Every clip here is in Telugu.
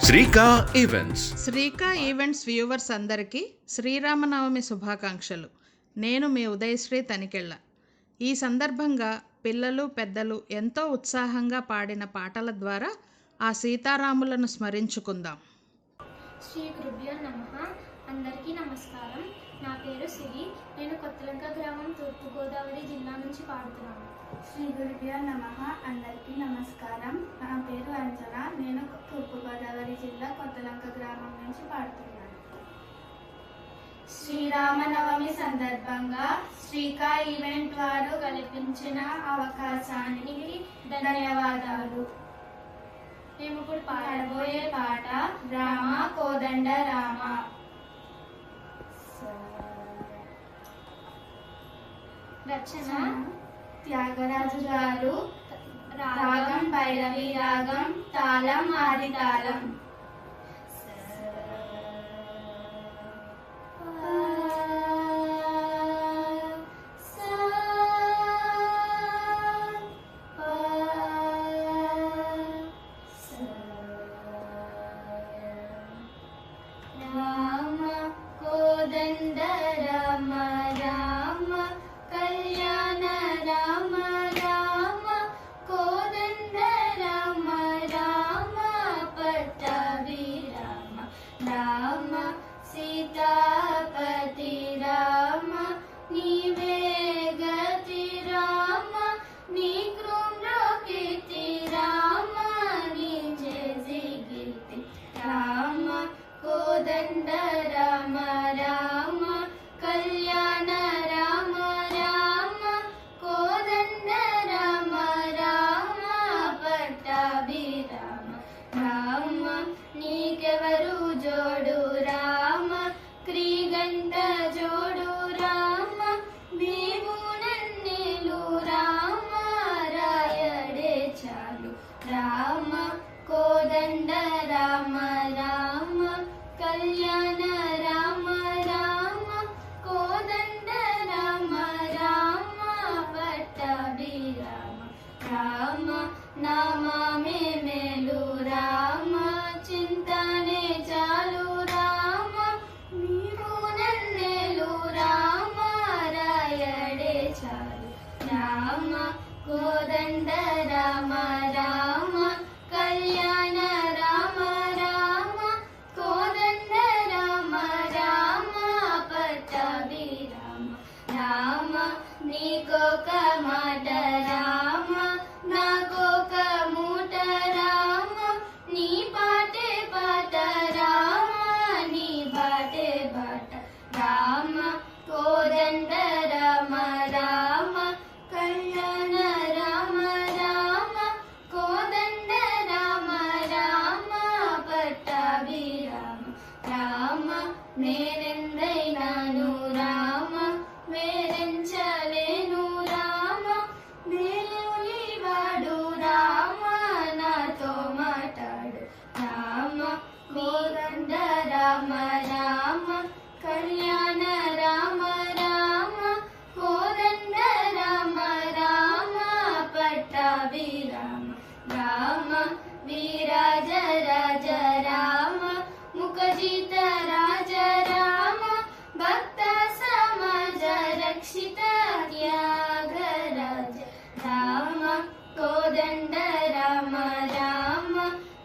శ్రీకా ఈవెంట్స్. శ్రీకా ఈవెంట్స్ వ్యూవర్స్ అందరికీ శ్రీరామనవమి శుభాకాంక్షలు. నేను మీ ఉదయశ్రీ తనికెళ్ళ. ఈ సందర్భంగా పిల్లలు పెద్దలు ఎంతో ఉత్సాహంగా పాడిన పాటల ద్వారా ఆ సీతారాములను స్మరించుకుందాం. శ్రీ గురుభ్యో నమః. అందరికీ నమస్కారం. నా పేరు సిరి. నేను కొత్తలంక గ్రామం తూర్పుగోదావరి జిల్లా నుంచి పాడుతున్నాను. శ్రీ గురుభ్యో నమః. అందరికీ నమస్కారం. నా పేరు అంజన. నేను తూర్పుగోదావరి జిల్లా కొత్తలంక గ్రామం నుంచి పాడుతున్నాను. శ్రీరామనవమి సందర్భంగా శ్రీకా ఈవెంట్ వారు కల్పించిన అవకాశానికి ధన్యవాదాలు. మేము ఇప్పుడు పాడబోయే పాట రామ కోదండ రామ. రచన త్యాగరాజు గారు. రాగం భైరవి రాగం, తాళం ఆది తాళం. రామ కోదండ రామ రామ కళ్యాణ రామ రామ కోదండ రామ రామ పట్టాభి రామ రామ సీతాపతి రామ నీవే గతి రామ నీ కృమ్రోకితి రామ నీ జయజిగితి రామ కోదండ రామ రామ కళ్యాణ రామ రామ కోదండ రామ రామ పట్టాభి రామ రామ నీకెవరు జోడు రామ క్రీగంట జోడు రామ మేము నన్నెలు రామ రాయడే చాలు రామ కోదండ రామ రామ కళ్యాణ రామ రామ కోదండ రామ రామ పట్టాభి రామ రామ నామే మేలు రామ చింతనే చాలు రామ నీవు నన్నెలు రామ రాయడే చాలు రామ కోదండ రామ రామ కళ్యాణ రామ రామ కోదండ రామ రామ పట్టాభి రామ రామ నీకొక మాట రామ నాకొక మూట రామ నీ పాటే పాట రామ నీ బాటే బాట రామ కోదండ రామ రామ కళ్యాణ రామ రామ కోదండ రామ రామ పట్టాభి రామ రామ నేనెందైనాను రామ వేరెంచలేను రామ మేలులివాడు రామ నాతో మాట్లాడు రామ కోదండ రామ రామ కళ్యాణ రామ రామ కోదండ రామ రామ పట్టాభి రామ రామ వీరాజ రాజ రామ ముఖజిత రాజ రామ భక్త సమాజ రక్షిత త్యాగరాజ రామ కోదండ రామ రామ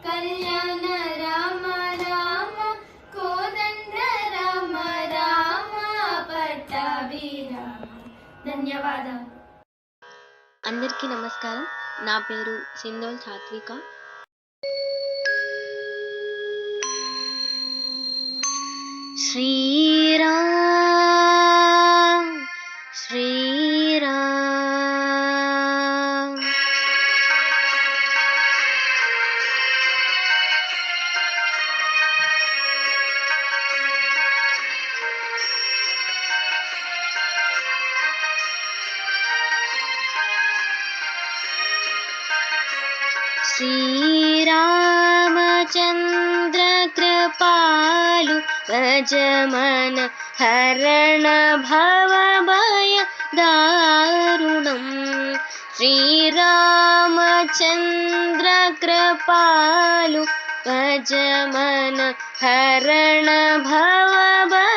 కళ్యాణ రామ రామ కోదండ రామ రామ పట్టాభి రామ. ధన్యవాదాలు. అందరికీ నమస్కారం. నా పేరు సింధోల్ సాత్విక. శ్రీరామ్ శ్రీరామ్ శ్రీరామచంద్ర కృపాలు గజమన హరణ భవ భయ దారుణం శ్రీరామచంద్ర కృపాలు भजमन हरण भवभयदारुणम्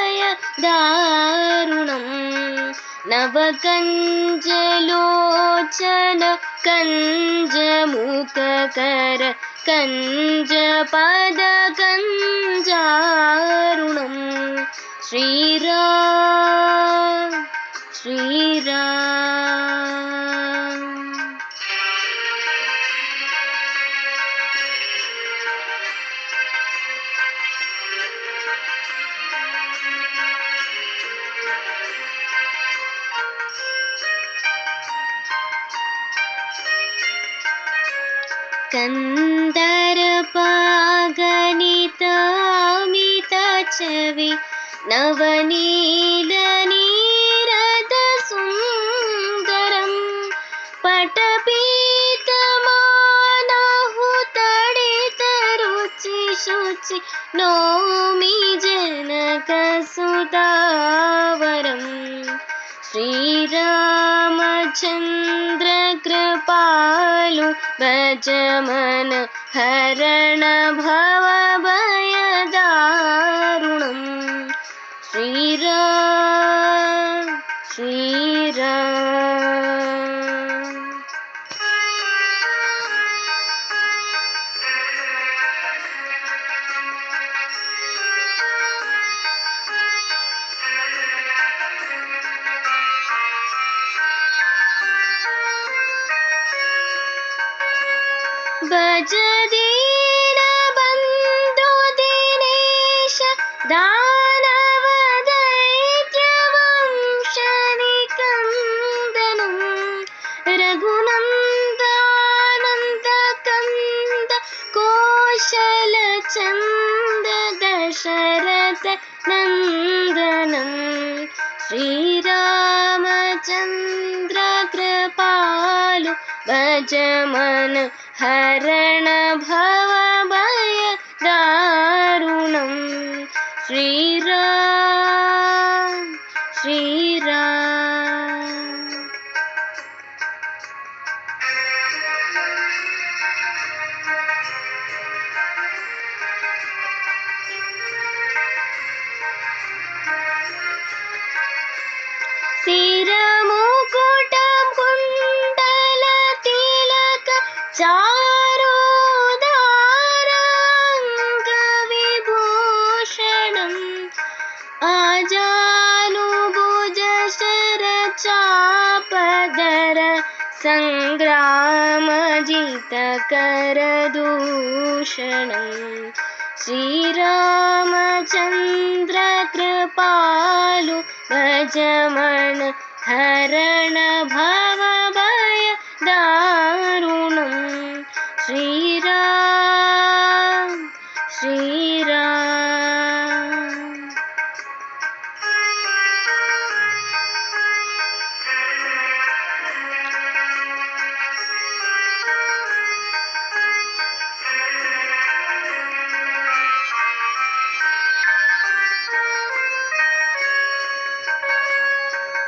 नवकञ्जलोचन कञ्जमुखकर कञ्जपदकञ्जारुणम् श्रीराम श्रीराम। कन्दर्पागणितामितचवि नवनीलनीरदसुन्दरं पटपीतमानाहुतडितरुचिशुचि नौमि जनकसुतावरम् श्रीरामचन्द्र कृपालु भजमन हरण भवभयदारुणम् श्रीराम श्रीराम। भज दीनबन्धु दिनेश दानवदैत्यवंशनिकन्दनं रघुनन्दानन्दकन्द कोशलचन्द दशरथ नन्दनं श्रीरामचन्द्र कृपालु भजमन हरण भवभयदारुणम् श्रीराम श्रीराम। शिरमुकुटं कुण्डल तिलक चारुदाराङ्गविभूषणम् आजानुभुज शरचापधर सङ्ग्रामजितकरदूषणम् श्रीरामचन्द्र कृपालु भजमन हरण भवभयदारुणम् श्रीराम श्रीराम।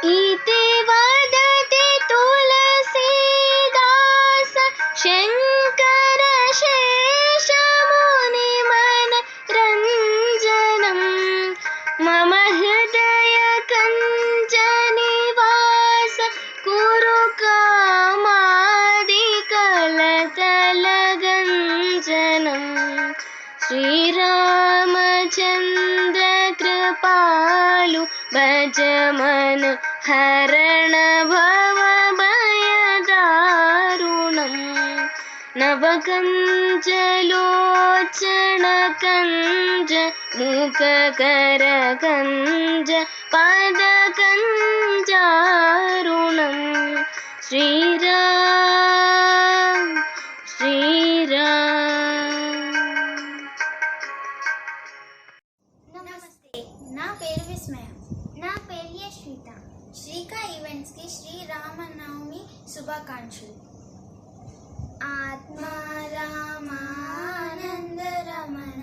इति वदति तुलसीदास शङ्कर शेषमुनिमन रञ्जनं मम हृदय कञ्जनिवास कुरु कामादिकलतलगञ्जनं श्रीरामचन्द्र कृपालु भजमन हरण भवभयदारुणम् नवकञ्जलोचन कञ्ज मुखकर कञ्ज पदकञ्जारुणम् श्रीराम श्रीराम। నమస్తే, నా పేరు విస్మయ. నా పేరు యశ్విత. శ్రీకా ఈవెంట్స్కి శ్రీరామనవమి శుభాకాంక్షలు. ఆత్మా రామానంద రమణ,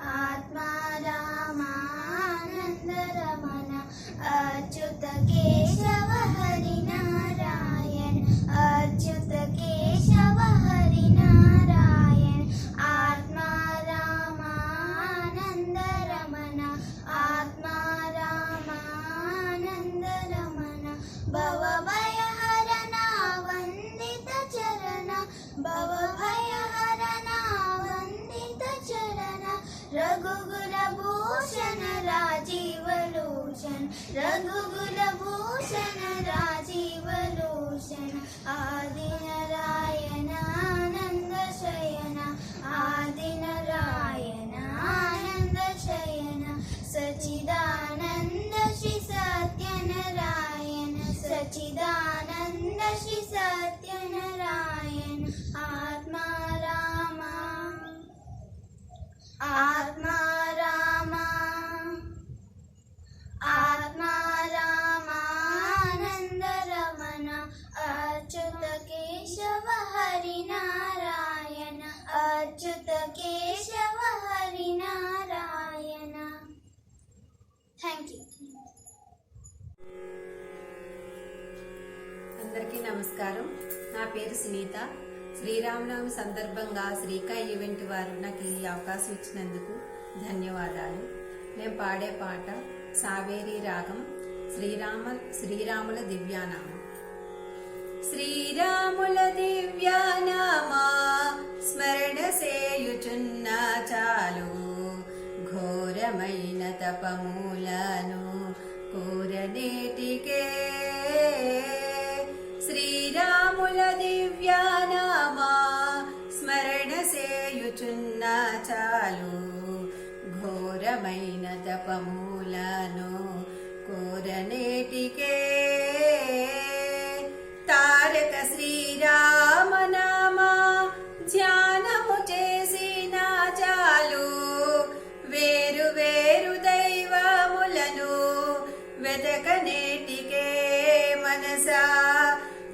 ఆత్మా రామానంద రమణ, అచ్యుత కేశవ హరి నారాయణ, అచ్యుత కేశవ హరి నారాయణ, ఆత్మా రామ लोचन रघुकुल भूषण राजीव लोचन आदि नारायण आनंद शयन आदि नारायण आनंद शयन सच्चिदानंद श्री सत्यनारायण सच्चिदानंद श्री सत्यनारायण आत्मा रामा आत्मा रामा आत्मा रामानंद रमण अच्युत केशव हरि नारायण अच्युत केशव हरि नारायण थैंक यू అందరికీ నమస్కారం. నా పేరు సునీత. శ్రీరామనవమి సందర్భంగా శ్రీకా ఈవెంట్ వారు నాకు ఈ అవకాశం ఇచ్చినందుకు ధన్యవాదాలు. నేను పాడే పాట సావేరి రాగం శ్రీరాముల దివ్యానామం. శ్రీరాముల దివ్యానామా స్మరణ సేయుచున్న చాలు ఘోరమైన తపమూలను కోరనేటికే శ్రీరాముల దివ్యానామా స్మరణ సేయుచున్న చాలు ఘోరమైన తపమూలను కోరనేటికే తారక శ్రీరామనామా ధ్యానము చేసిన చాలు వేరు వేరు దైవములను వెతకనేటికే మనసా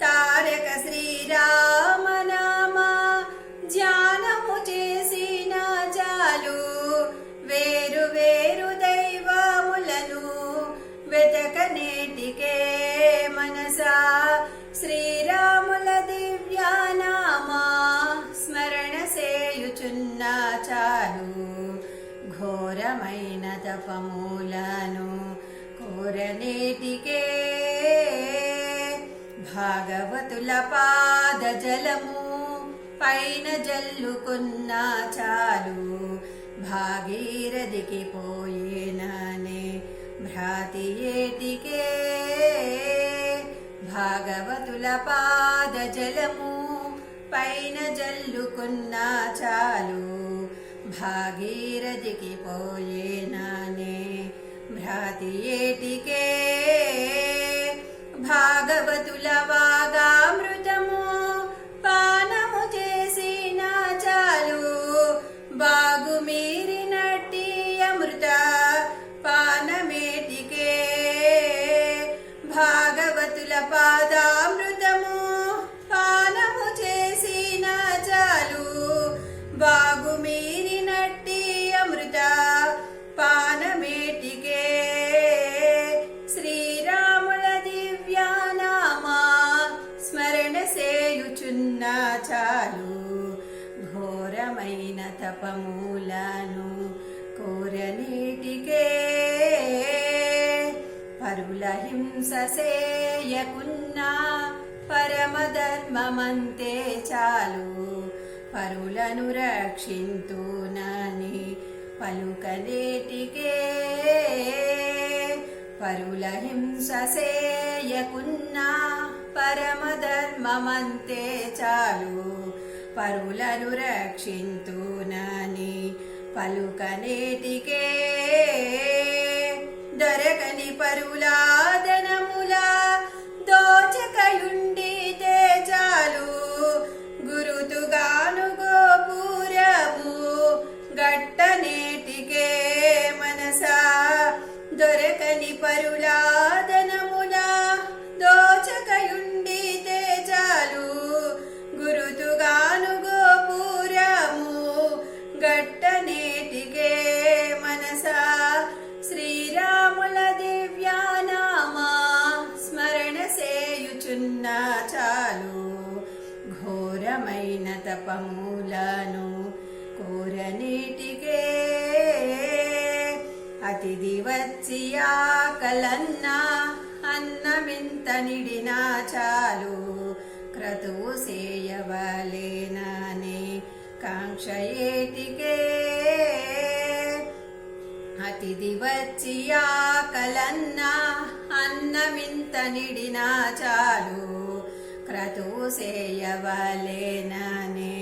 తారక శ్రీరామనామా ధ్యానము చేసిన చాలు వేరు వేరు దైవములను వెతకనేటికే మనసా శ్రీరాముల దివ్యానామా స్మరణ సేయుచున్న చాలు ఘోరమైన తపమూలను కోరనేటికే భాగవతుల పాద జలము పైన జల్లుకున్న చాలు భాగీరథికి పోయేననే భ్రాతి ఏటికే భాగవతుల పాద జలము పైన జల్లుకున్న చాలు భాగీరథికి పోయేననే భ్రాతి ఏటికే భాగవతుల వాగామృతము పానము చేసిన చాలు బాగు మీరినట్టి అమృత పానమేటికే భాగవతుల పాదామృతము పానము చేసిన చాలు బాగు మీరినట్టి అమృత పానమేటికే శ్రీరాముల దివ్యానామా స్మరణ సేయుచున్న చాలు ఘోరమైన తపమూలను కోరనేటికే పరుల హింస సేయకున్నా పరమధర్మమంతే చాలు పరులను రక్షింతునని పలుకనేటికే పరుల హింస సేయకున్నా పరమధర్మమంతే చాలు పరులను రక్షింతునని పలుకనేటికే దొరకని పరులాదనముల దోచకయుండితే చాలు గురుతుగాను గోపురము గట్టనేటికే మనసా దొరకని పరులాదనముల దోచకయుండితే చాలు గురుతుగాను గోపురము గట్టనేటికే మనసా శ్రీరాముల దివ్యానామా స్మరణ సేయుచున్న చాలు ఘోరమైన తపమూలను కోరనేటికే అతిథి వచ్చి ఆకలన్నా అన్నమింత నిడినా చాలు క్రతువు సేయవలేననే కాంక్ష ఏటికే అతిథి వచ్చి ఆకలన్న అన్నమింత నిడినా చాలు క్రతువు చేయవలేననే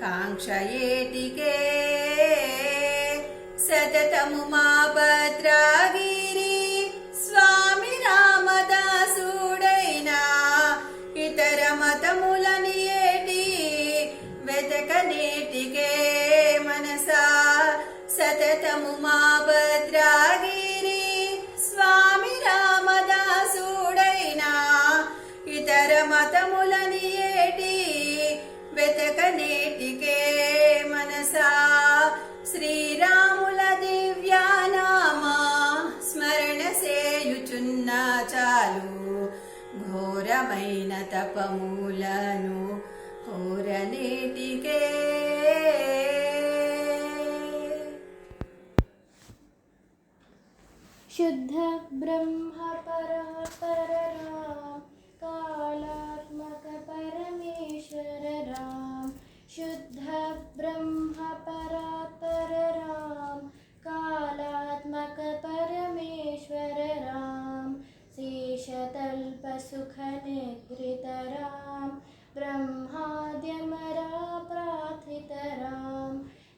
కాంక్ష ఏటికే సతతము మా భద్రగిరి స్వామి రామదాసుడైనా ఇతర మతములని ఏటి వెతకనేటికే మనసా సతతము మా భద్రగిరి స్వామి రామదాసుడైనా ఇతర మతములని ఏటి వెతకనేటికే మనసా శ్రీరాముల దివ్యానామా స్మరణ సేయుచున్న చాలు ఘోరమైన తపములను కోరనేటికే. शुद्ध ब्रह्म परात्पर राम कालात्मक परमेश्वर राम शुद्ध ब्रह्म परात्पर राम कालात्मक परमेश्वर राम शेषतल्प सुख निगृत राम ब्रह्माद्यमरा प्रार्थित राम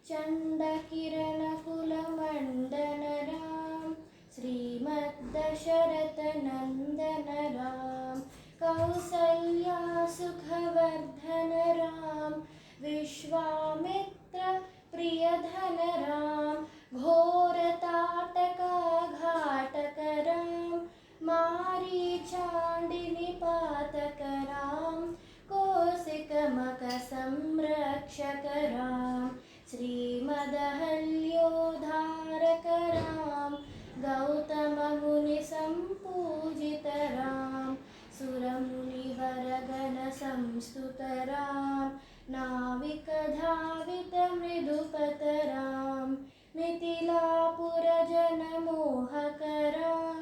चंड किरण कुल मंडन राम श्रीमद्दशरथ नंदन राम कौसल्या सुखवर्धन राम विश्वामित्र प्रियधन राम घोर ताटका घाटक राम मारीचांडिनी पातक राम कौशिक मक संरक्षक राम श्रीमदहल्योद्धारक राम गौतम मुनि संपूजित राम सुरमुनि वरगण संस्तुत राम नाविक धावित मृदुपत राम मिथिलापुर जन मोहक राम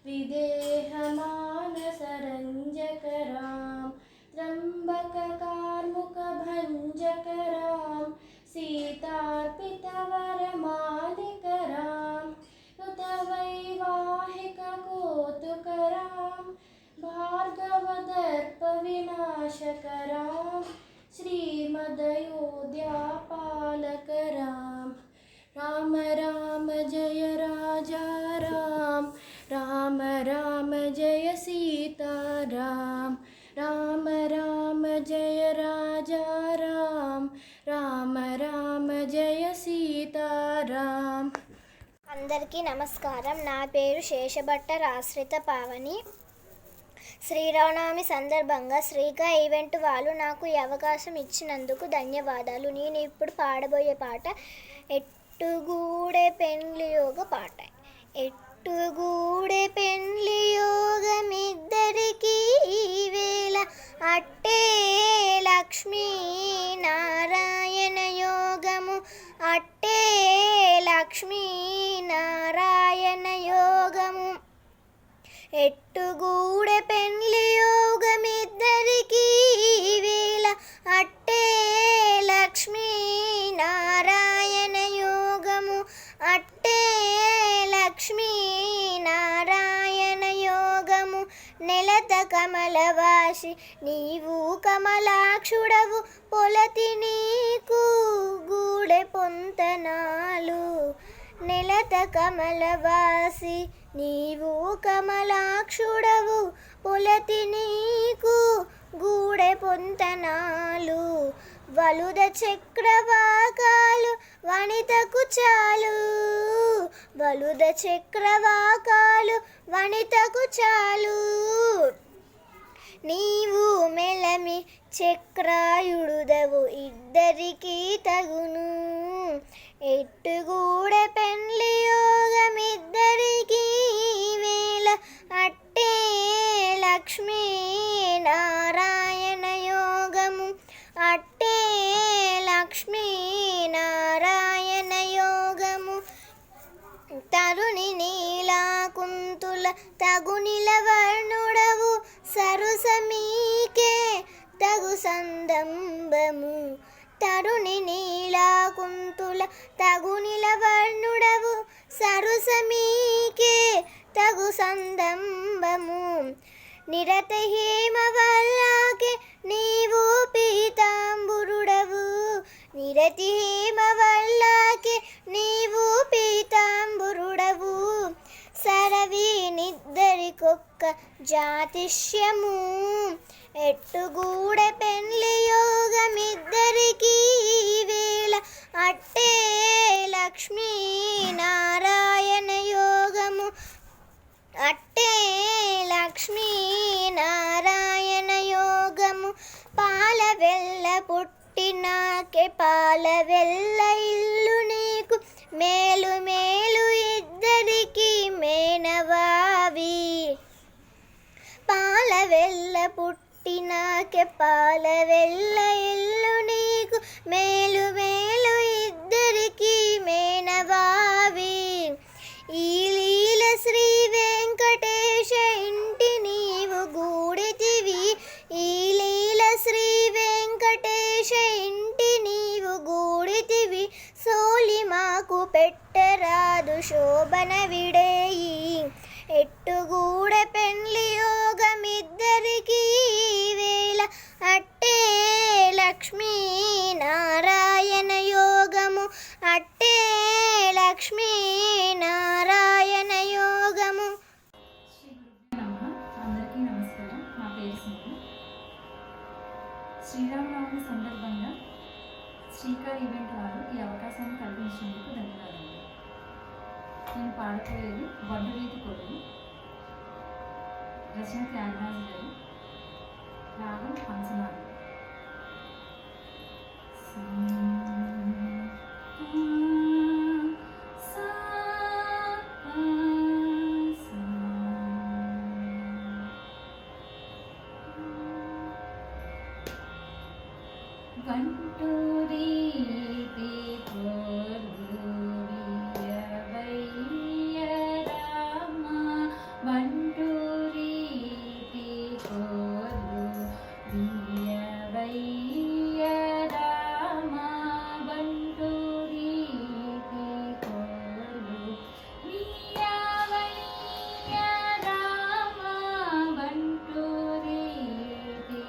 विदेह मानस रंजक राम त्र्यंबक कार्मुक भंजक राम सीतार्पित वर मालिक राम युत वैवाहिक कौतुक राम भार्गव दर्प विनाशक राम श्रीमदयोध्या पालक राम राम राम जय राजा राम राम राम जय सीता राम राम राम जय राजा राम राम राम जय सीता राम. అందరికీ నమస్కారం. నా పేరు శేషభట్ట రాశ్రిత పావని. శ్రీరామనవమి సందర్భంగా శ్రీకా ఈవెంట్ వాళ్ళు నాకు ఈ అవకాశం ఇచ్చినందుకు ధన్యవాదాలు. నేను ఇప్పుడు పాడబోయే పాట ఎట్టుగూడే పెండ్లి యోగ పాట. ఎట్టుగూడే పెండ్లి యోగమిద్దరికి ఈవేళ అట్టే లక్ష్మీ నారాయణ యోగము అట్టే లక్ష్మీ నారాయణ యోగము ఎట్టుగూడే పెండ్లి యోగమిద్దరికి ఈవేళ అట్టే లక్ష్మీ నారాయణ యోగము అట్టే లక్ష్మీ నారాయణ యోగము నెలత కమలవాసి నీవు కమలాక్షుడవు పొలతి నీకు గూడె పొంతనాలు నెలత కమలవాసి నీవు కమలాక్షుడవు పొలతి నీకు గూడె పొంతనాలు వలుద చక్రవాకాలు వనితకు చాలు వలుద చక్రవాకాలు వనితకు చాలు నీవు మెలమి చక్రాయుడుదవు ఇద్దరికి తగును ఎట్టుగూడే పెండ్లి యోగమిద్దరికి వేళ అట్టే లక్ష్మీ నారాయణ యోగము అట్టే లక్ష్మీ నారాయణ యోగము తరుణి నీలాకుంతుల తగునిల వర్ణుడవు సరుసమీకే తగు సందంబము తరుణి నీలాకుంతుల తగునిల వర్ణుడవు సరుసమీకే తగు సందంబము నిరత హేమవల్లాకే నీవు పీతాంబురుడవు నిరతి హేమవల్లాకే నీవు పీతాంబురుడవు సరవీనిద్దరికొక్క జాతిష్యము ఎట్టుగూడ పెండ్లి యోగమిద్దరికి వేళ అట్టే లక్ష్మీ నారాయణ యోగము అట్టే లక్ష్మీ నారాయణ యోగము పాల వెల్ల పుట్టినాకే పాల వెల్ల ఇల్లు నీకు మేలు మేలు ఇద్దరికి మేనవావి పాల వెల్ల పుట్టినాకే పాల వెల్ల ఇల్లు నీకు మేలు మేలు ఇద్దరికి మేనవావి ఈ లీల శ్రీ వెంకటేశ ఇంటి నీవు గూడితివి ఈ లీల శ్రీ వెంకటేశ ఇంటి నీవు గూడితివి సోలి మాకు పెట్టరాదు శోభన విడేయి ఎట్టుగూడ పెండ్లి యోగమిద్దరికి వేళ అట్టే లక్ష్మీ నారాయణ యోగము అట్టే లక్ష్మీ నారాయణ యోగము. అందరికీ నమస్కారం. నా పేరు సింధు. శ్రీరామనవమి సందర్భంగా శ్రీకర్ ఈవెంట్ వారు ఈ అవకాశాన్ని కల్పించినందుకు ధన్యవాదాలు. నేను పాడుకోయేది వడ్డు రీతి కొడుకు, రచన త్యాగరాజు గారు, రాగం హంసనాథ్. వంటూరీతి కోరువయ్య రామ వంటూరీతి కోరువయ్య రామ వంటూరీతి కోరువయ్య రామ వంటూరీతి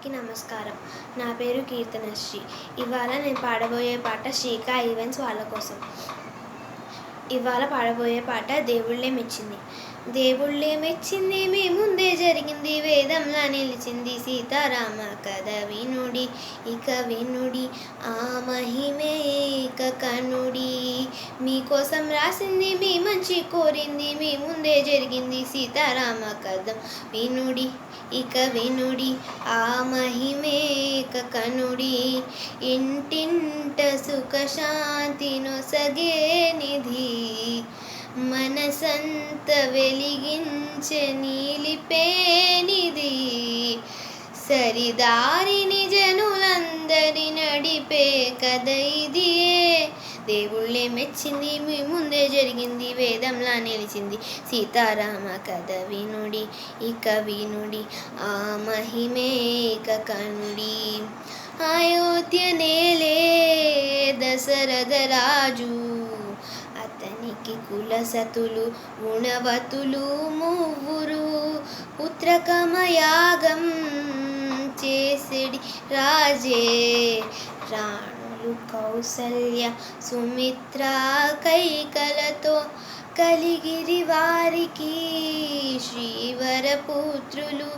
అందరికీ నమస్కారం. నా పేరు కీర్తనశ్రీ. ఇవాళ నేను పాడబోయే పాట శ్రీకా ఈవెంట్స్ వాళ్ళ కోసం. ఇవాళ పాడబోయే పాట దేవుళ్ళే మెచ్చింది. దేవుళ్ళే మెచ్చింది మీ ముందే జరిగింది, వేదంలా నిలిచింది సీతారామ కథ వినుడి ఇక వినుడి, ఆ మహిమే ఇక కనుడి. మీకోసం రాసింది మీ మంచి కోరింది, మీ ముందే జరిగింది సీతారామ కథ వినుడి ఇక వినుడి, ఆ మహిమే ఇక కనుడి. ఇంటింట సుఖ శాంతి నొసగే నిధి, మనసంత వెలిగించే నీలిపేనిది. సరిదారిని జనులందరి నడిపే కథ ఇదియే. దేవుళ్ళే మెచ్చింది మీ ముందే జరిగింది, వేదంలా నిలిచింది సీతారామ కథ వినుడి ఇక వినుడి, ఆ మహిమే ఇక కనుడి. అయోధ్య నేలే దశరథ రాజు, అతనికి కులసతులు గుణవతులు మువ్వురు. పుత్రకమయాగం చేసిడి రాజే, రాణులు కౌసల్య సుమిత్ర కైకలతో కలిగిరి వారికి శ్రీవరపుత్రులు.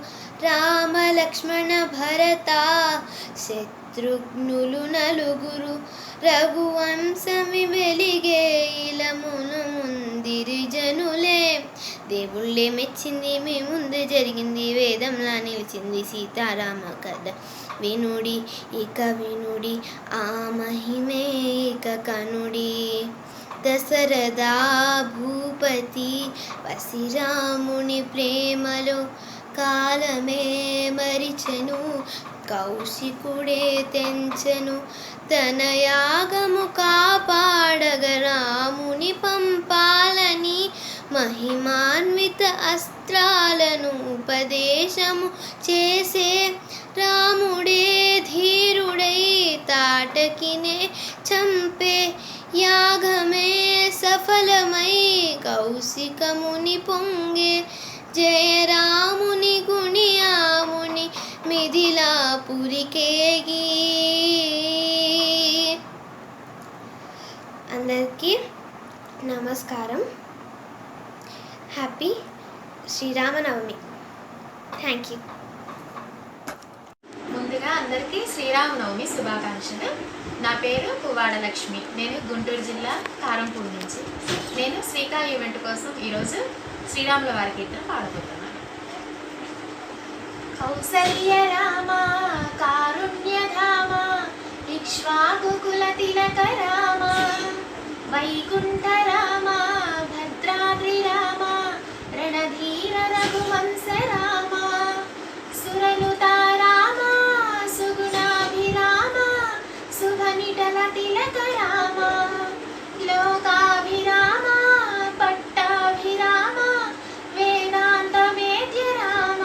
రామ లక్ష్మణ భరత శత్రుఘ్నులు నలుగురు, రఘువంశమి వెలిగే ఇలమును ముందిరి జనులే. దేవుళ్ళే మెచ్చింది మీ ముందు జరిగింది, వేదంలా నిలిచింది సీతారామ కథ వినుడి ఇక వినుడి, ఆ మహిమే ఇక కనుడి. దశరథ భూపతి వశిరాముని ప్రేమలో కాలమే మరిచెను, కౌశికుడే తెంచెను తన యాగము కాపాడగ రాముని పంపాలని. మహిమాన్విత అస్త్రాలను ఉపదేశము చేసే రాముడే ధీరుడై తాటకినే చంపే. యాగమే సఫలమై కౌశికముని పొంగే, జయరాముని గుణియాముని మిథిలాపురికేగి. అందరికీ నమస్కారం. హ్యాపీ శ్రీరామనవమి. Thank you. ముందుగా అందరికీ శ్రీరామనవమి శుభాకాంక్షలు. నా పేరు పువ్వాడ లక్ష్మి. నేను గుంటూరు జిల్లా కారంపూడి నుంచి. నేను శ్రీకా ఈవెంట్ కోసం ఈరోజు శ్రీరాముల వారి కీర్తన పాడబోతున్నాను. కౌసల్య రామ కారుణ్యధామ, ఇక్ష్వాకుకుల తిలక రామ, వైకుంఠ రామ భద్రాద్రి రామ, రణధీర రఘువంశ రామ, సురనుత రామ సుగుణాభిరామ, శుభనిటల తిలక రామ, లోకాభిరామ పట్టాభిరామ, వేదాంత వేద్య రామ,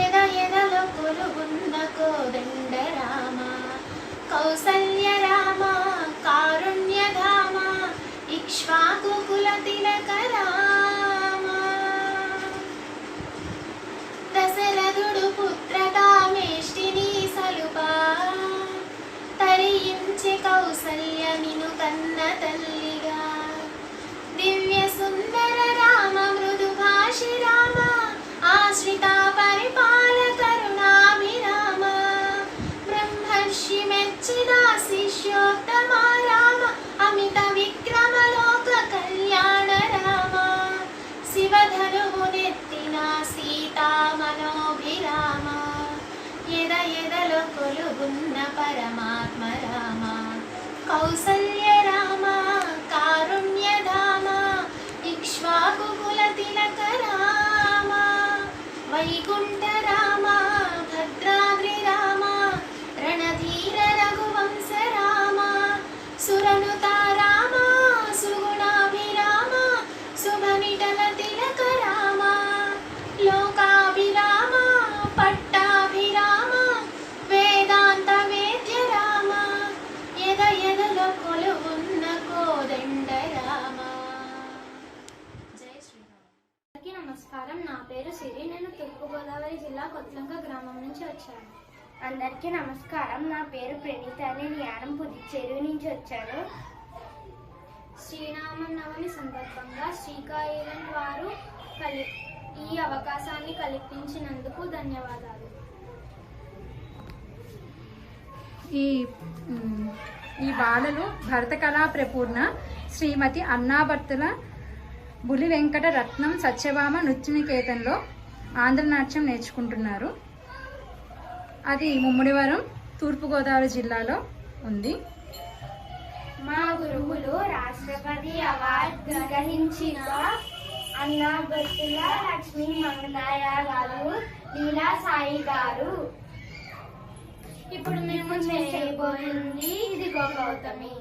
ఎద ఎదలో కొలుగున్న కోదండ రామ. కౌసల్య రామ కారుణ్యధామ, ఇక్ష్వాకుకుల తిలక రామ. దశరథుడు పుత్రకామేష్టిని సలుపా, తరించి కౌసల్య నిను కన్న తల్లిగా. దివ్య సుందర రామ మృదుభాషి రామ, ఆశ్రిత పరిపాల కరుణాభిరామ, బ్రహ్మర్షి మెచ్చిన శిష్యోత్తమ రామ, అమిత విక్రమ లోక కళ్యాణ రామ, శివధనువునెత్తిన సీతా మనోభిరామ, ఎద ఎదలో కొలుగున్న పరమాత్మ రామ. కౌసల్య రామ కారుణ్యధామ, ఇక్ష్వాకుకుల తిలక రామ, వైకుంఠ రామ భద్రాద్రి రామ, రణధీర రఘువంశ రామ, సురనుత రామ సుగుణాభిరామ, శుభనిటల తిలక రామ, లోకాభిరామ పట్టాభిరామ, వేదాంత వేద్య రామ, ఎద ఎదలో కొలువున్న కోదండ రామ. జై శ్రీరామ్. అందరికీ నమస్కారం. నా పేరు సిరి. నేను తూర్పుగోదావరి జిల్లా కొత్లంక గ్రామం నుంచి వచ్చాను. అందరికీ నమస్కారం. నా పేరు ప్రణీత. నేను యానం పుదుచ్చేరి నుంచి వచ్చాను. శ్రీరామనవమి సందర్భంగా శ్రీకా ఈవెంట్ వారు ఈ అవకాశాన్ని కల్పించినందుకు ధన్యవాదాలు. ఈ బాలలు భరత కళా ప్రపూర్ణ శ్రీమతి అన్నాభర్తుల బులి వెంకట రత్నం సత్యభామ నృత్యనికేతన్లో ఆంధ్రనాట్యం నేర్చుకుంటున్నారు. అది ముమ్మిడివరం తూర్పుగోదావరి జిల్లాలో ఉంది. మా గురువులు రాష్ట్రపతి అవార్డు గ్రహించిన అన్నాభర్తుల లక్ష్మీ మంగళయ్య గారు, లీలా సాయి గారు. ఇప్పుడు మేము చేయబోతుంది ఇది గౌతమి.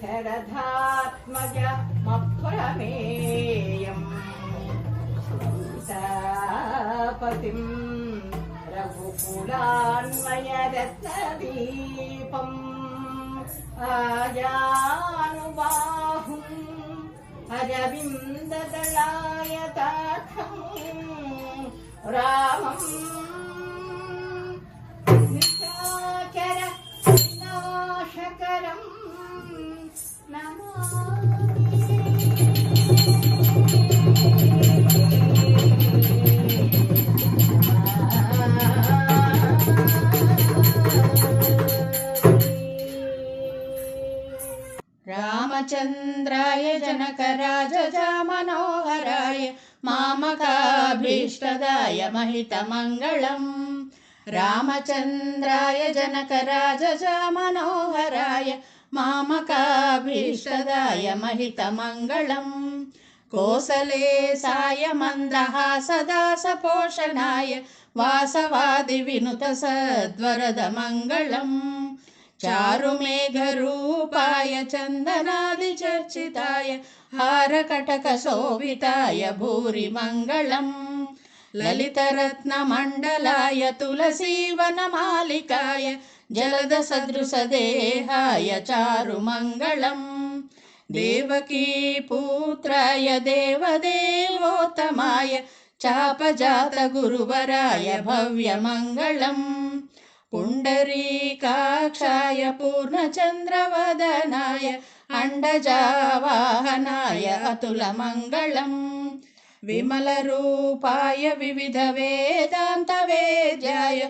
దశరథాత్మజ మప్రమేయం సీతాపతిం రఘుకులాన్వయరత్నదీపం ఆజానుబాహుం అరవిందదళాయతాక్షం రామం నిశాచర వినాశకరం రామచంద్రాయ జనకరాజజా మనోహరాయ మామకాభీష్టదాయ మహితమంగళం రామచంద్రాయ జనకరాజజా మనోహరాయ మామకాభీష్టదాయ మహితమంగళం కోసలేశాయ మందహాసదాసపోషణాయ వాసవాది వినుత సద్వరద మంగళం చారుమేఘరూపాయ చందనాది చర్చితాయ హారకటక శోభితాయ భూరి మంగళం లలితరత్నమండలాయ తులసీవనమాలికాయ జలద సదృశదేహాయ చారుమంగళం దేవకీ పుత్రాయ దేవదేవోత్తమాయ చాపజాత గురువరాయ భవ్యమంగళం పుండరీకాక్షాయ పూర్ణచంద్రవదనాయ అండజావాహనాయ అతులమంగళం విమలరూపాయ వివిధ వేదాంతవేద్యాయ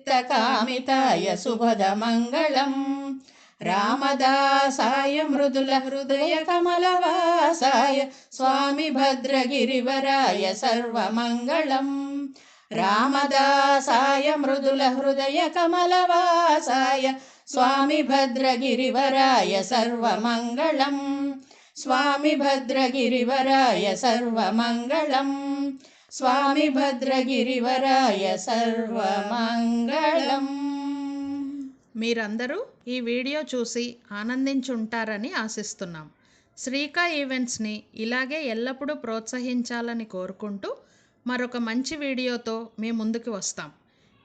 సుముఖచిత్తకామితాయ శుభదమంగళం రామదాసాయ మృదుల హృదయ కమలవాసాయ స్వామి భద్రగిరివరాయ సర్వమంగళం రామదాసాయ మృదుల హృదయ కమలవాసాయ స్వామి భద్రగిరివరాయ సర్వమంగళం స్వామి భద్రగిరివరాయ సర్వమంగళం స్వామి భద్రగిరివరాయ సర్వమంగళం. మీరందరూ ఈ వీడియో చూసి ఆనందించుంటారని ఆశిస్తున్నాం. శ్రీకా ఈవెంట్స్ని ఇలాగే ఎల్లప్పుడూ ప్రోత్సహించాలని కోరుకుంటూ మరొక మంచి వీడియోతో మీ ముందుకు వస్తాం.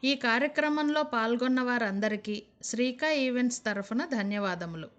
ఈ కార్యక్రమంలో పాల్గొన్న వారందరికీ శ్రీకా ఈవెంట్స్ తరఫున ధన్యవాదములు.